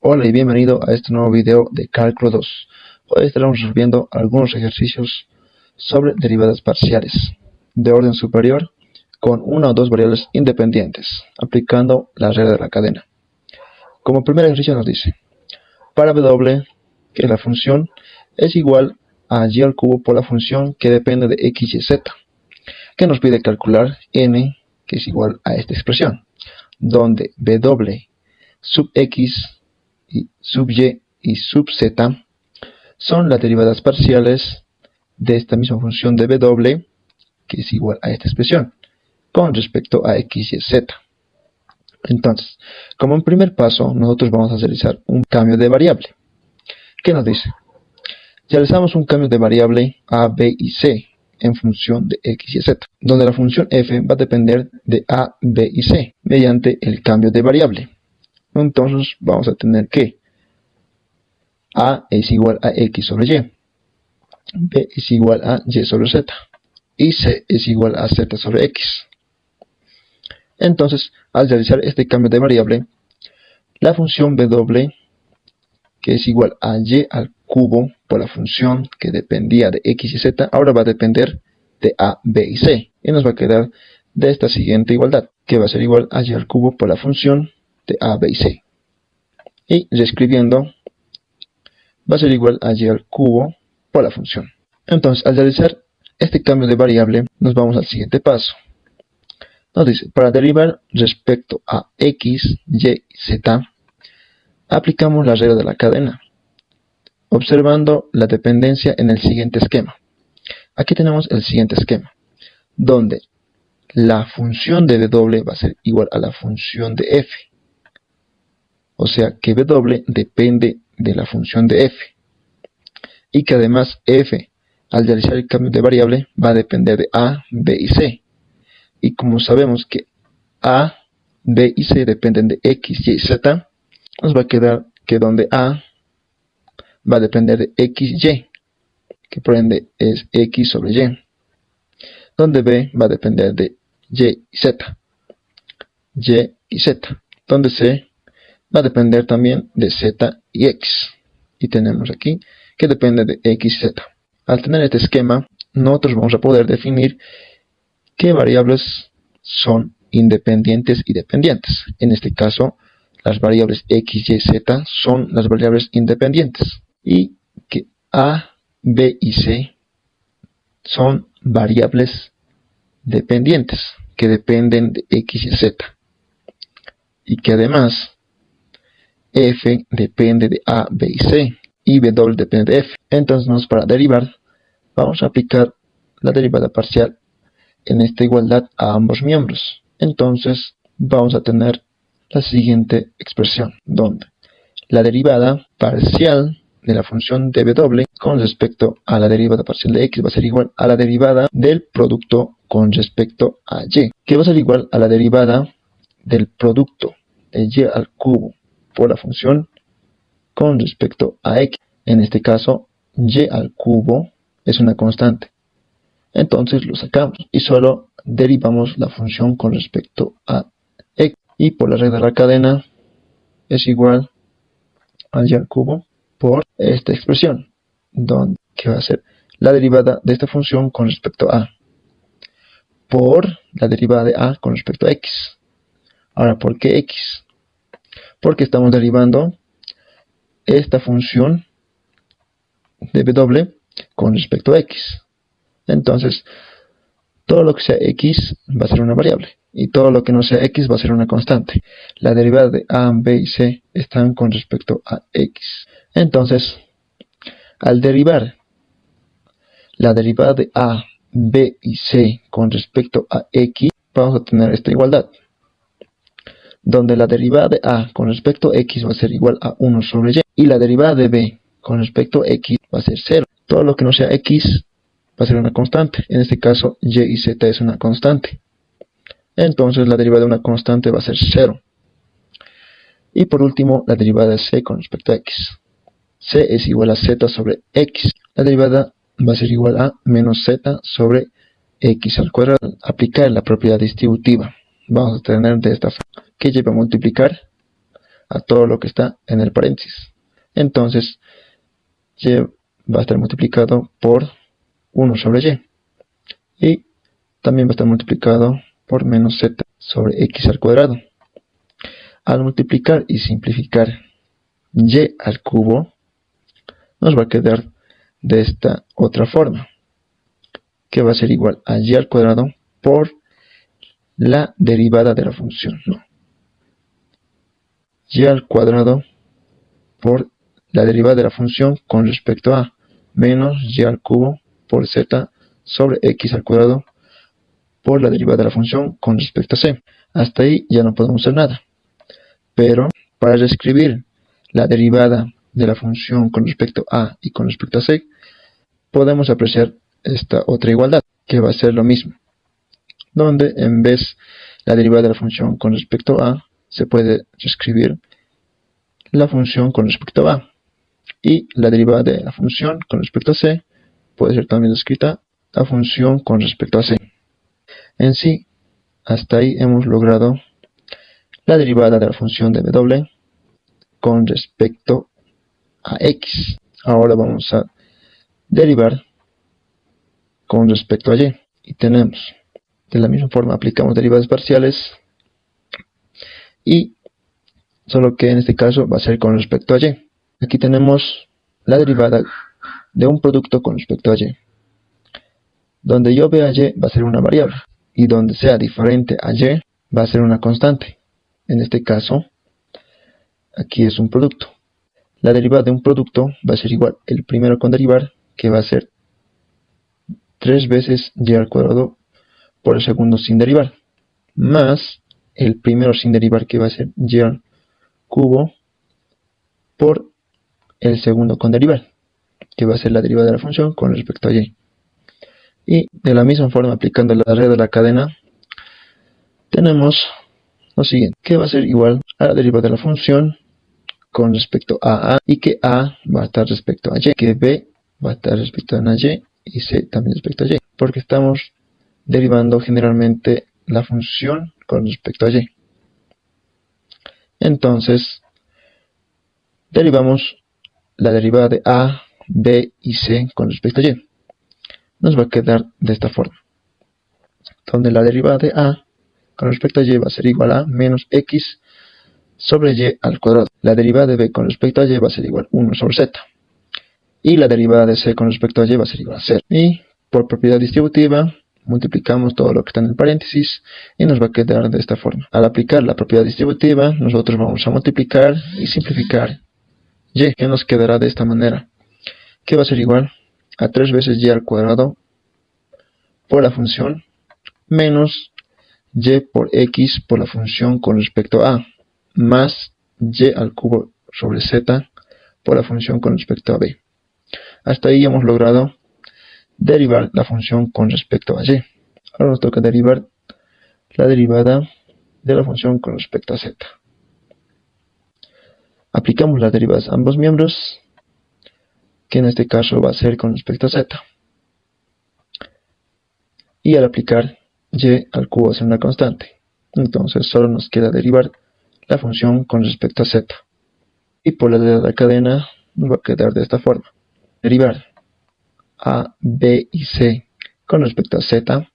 Hola y bienvenido a este nuevo video de Cálculo 2. Hoy estaremos resolviendo algunos ejercicios sobre derivadas parciales de orden superior con una o dos variables independientes, aplicando la regla de la cadena. Como primer ejercicio nos dice, para w, que es la función, es igual a y al cubo por la función que depende de x, y, z, que nos pide calcular n, que es igual a esta expresión, donde w sub x y sub y y sub z son las derivadas parciales de esta misma función de w, que es igual a esta expresión, con respecto a x, y, z. Entonces, como en primer paso, nosotros vamos a realizar un cambio de variable. ¿Qué nos dice? Realizamos un cambio de variable a, b y c en función de x y z, donde la función f va a depender de a, b y c mediante el cambio de variable. Entonces vamos a tener que a es igual a x sobre y, b es igual a y sobre z y c es igual a z sobre x. Entonces, al realizar este cambio de variable, la función w, que es igual a y al cubo por la función que dependía de x y z, ahora va a depender de a, b y c, y nos va a quedar de esta siguiente igualdad, que va a ser igual a y al cubo por la función de a, b y c. Y reescribiendo, va a ser igual a y al cubo por la función. Entonces, al realizar este cambio de variable, nos vamos al siguiente paso. Nos dice, para derivar respecto a x, y y z, aplicamos la regla de la cadena, observando la dependencia en el siguiente esquema. Aquí tenemos el siguiente esquema, donde la función de w va a ser igual a la función de f. O sea que w depende de la función de f. Y que además f, al realizar el cambio de variable, va a depender de a, b y c. Y como sabemos que a, b y c dependen de x, y y z, nos va a quedar que donde a va a depender de x, y, que por ende es x sobre y, donde b va a depender de y y z, donde c va a depender también de z y x. Y tenemos aquí que depende de x y z. Al tener este esquema, nosotros vamos a poder definir qué variables son independientes y dependientes. En este caso, las variables x, y, z son las variables independientes. Y que a, b y c son variables dependientes, que dependen de x y z. Y que además, f depende de a, b y c. Y w depende de f. Entonces, para derivar, vamos a aplicar la derivada parcial en esta igualdad a ambos miembros. Entonces, vamos a tener la siguiente expresión, donde la derivada parcial de la función de w con respecto a la derivada parcial de x va a ser igual a la derivada del producto con respecto a y, que va a ser igual a la derivada del producto de y al cubo por la función con respecto a x. En este caso, y al cubo es una constante. Entonces lo sacamos y solo derivamos la función con respecto a x. Y por la regla de la cadena es igual a y al cubo por esta expresión, donde que va a ser la derivada de esta función con respecto a por la derivada de a con respecto a x. Ahora, ¿por qué x? Porque estamos derivando esta función de w con respecto a x. Entonces, todo lo que sea x va a ser una variable, y todo lo que no sea x va a ser una constante. La derivada de a, b y c están con respecto a x. Entonces, al derivar la derivada de a, b y c con respecto a x, vamos a tener esta igualdad, donde la derivada de a con respecto a x va a ser igual a 1 sobre y, y la derivada de b con respecto a x va a ser 0. Todo lo que no sea x va a ser una constante. En este caso, y y z es una constante. Entonces, la derivada de una constante va a ser 0. Y por último, la derivada de c con respecto a x. C es igual a z sobre x. La derivada va a ser igual a menos z sobre x al cuadrado. Al aplicar la propiedad distributiva, vamos a tener de esta forma que y va a multiplicar a todo lo que está en el paréntesis. Entonces, y va a estar multiplicado por 1 sobre y. Y también va a estar multiplicado por menos z sobre x al cuadrado. Al multiplicar y simplificar y al cubo, nos va a quedar de esta otra forma, que va a ser igual a y al cuadrado por la derivada de la función, ¿no? Y al cuadrado por la derivada de la función con respecto a menos y al cubo por z sobre x al cuadrado por la derivada de la función con respecto a c. Hasta ahí ya no podemos hacer nada. Pero para reescribir la derivada de la función con respecto a y con respecto a c, podemos apreciar esta otra igualdad, que va a ser lo mismo, donde en vez la derivada de la función con respecto a, se puede reescribir la función con respecto a, y la derivada de la función con respecto a c puede ser también escrita la función con respecto a c. En sí, hasta ahí hemos logrado la derivada de la función de w con respecto a x. Ahora vamos a derivar con respecto a y. Y tenemos, de la misma forma, aplicamos derivadas parciales. Y solo que en este caso va a ser con respecto a y. Aquí tenemos la derivada de un producto con respecto a y. Donde yo vea y va a ser una variable. Y donde sea diferente a y va a ser una constante. En este caso, aquí es un producto. La derivada de un producto va a ser igual el primero con derivar, que va a ser 3 veces y al cuadrado por el segundo sin derivar, más el primero sin derivar, que va a ser y al cubo por el segundo con derivar, que va a ser la derivada de la función con respecto a y. Y de la misma forma, aplicando la regla de la cadena, tenemos lo siguiente, que va a ser igual a la derivada de la función con respecto a y que a va a estar respecto a y, que b va a estar respecto a y c también respecto a y, porque estamos derivando generalmente la función con respecto a y. Entonces, derivamos la derivada de a, b y c con respecto a y. Nos va a quedar de esta forma, donde la derivada de a con respecto a y va a ser igual a menos x sobre y al cuadrado. La derivada de b con respecto a y va a ser igual a 1 sobre z. Y la derivada de c con respecto a y va a ser igual a 0. Y por propiedad distributiva, multiplicamos todo lo que está en el paréntesis y nos va a quedar de esta forma. Al aplicar la propiedad distributiva, nosotros vamos a multiplicar y simplificar y, que nos quedará de esta manera, que va a ser igual a 3 veces y al cuadrado por la función menos y por x por la función con respecto a, más y al cubo sobre z por la función con respecto a b. Hasta ahí hemos logrado derivar la función con respecto a y. Ahora nos toca derivar la derivada de la función con respecto a z. Aplicamos las derivadas a ambos miembros, que en este caso va a ser con respecto a z. Y al aplicar y al cubo va a ser una constante. Entonces solo nos queda derivar la función con respecto a z. Y por la de la cadena nos va a quedar de esta forma. Derivar a, b y c con respecto a z. Vamos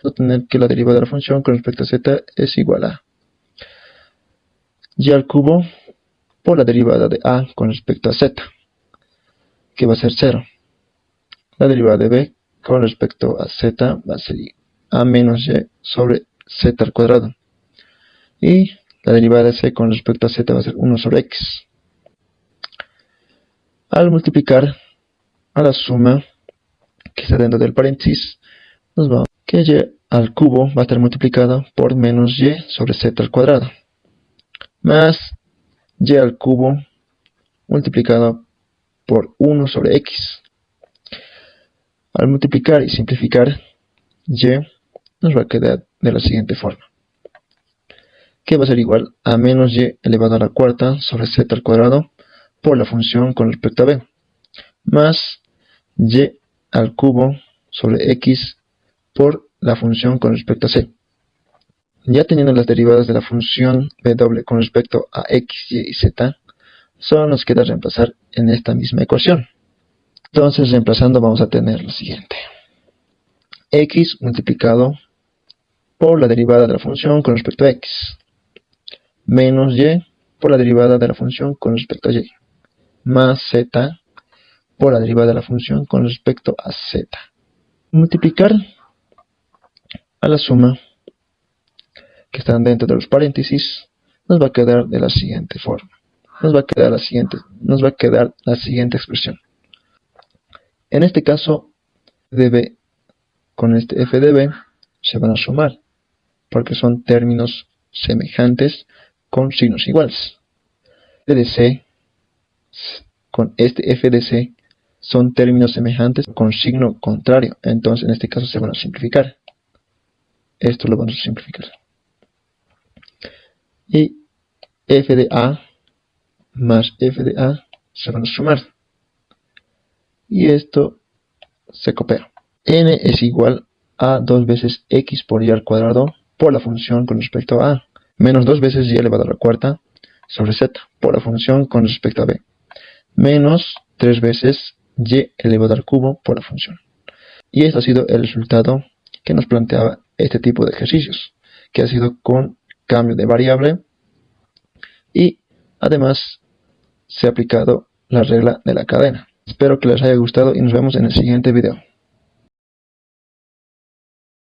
a tener que la derivada de la función con respecto a z es igual a y al cubo por la derivada de a con respecto a z, que va a ser 0. La derivada de b con respecto a z va a ser a menos y sobre z al cuadrado. Y la derivada de c con respecto a z va a ser 1 sobre x. Al multiplicar a la suma que está dentro del paréntesis, nos va que y al cubo va a estar multiplicado por menos y sobre z al cuadrado, más y al cubo multiplicado por 1 sobre x. Al multiplicar y simplificar y, nos va a quedar de la siguiente forma, que va a ser igual a menos y elevado a la cuarta sobre z al cuadrado por la función con respecto a b, más y al cubo sobre x por la función con respecto a c. ya teniendo las derivadas de la función w con respecto a x, y y z, solo nos queda reemplazar en esta misma ecuación. Entonces, reemplazando vamos a tener lo siguiente: x multiplicado por la derivada de la función con respecto a x, menos y por la derivada de la función con respecto a y, más z por la derivada de la función con respecto a z. Multiplicar a la suma que están dentro de los paréntesis, nos va a quedar de la siguiente forma. Nos va a quedar la siguiente expresión. En este caso, db con este f de b se van a sumar, porque son términos semejantes con signos iguales. F de c con este f de c son términos semejantes con signo contrario, entonces en este caso se van a simplificar. Esto lo vamos a simplificar. Y f de a más f de a se van a sumar. Y esto se copia. N es igual a 2 veces x por y al cuadrado por la función con respecto a a, menos 2 veces y elevado a la cuarta sobre z por la función con respecto a b, menos 3 veces y elevado al cubo por la función. Y esto ha sido el resultado que nos planteaba este tipo de ejercicios, que ha sido con cambio de variable, y además se ha aplicado la regla de la cadena. Espero que les haya gustado y nos vemos en el siguiente video.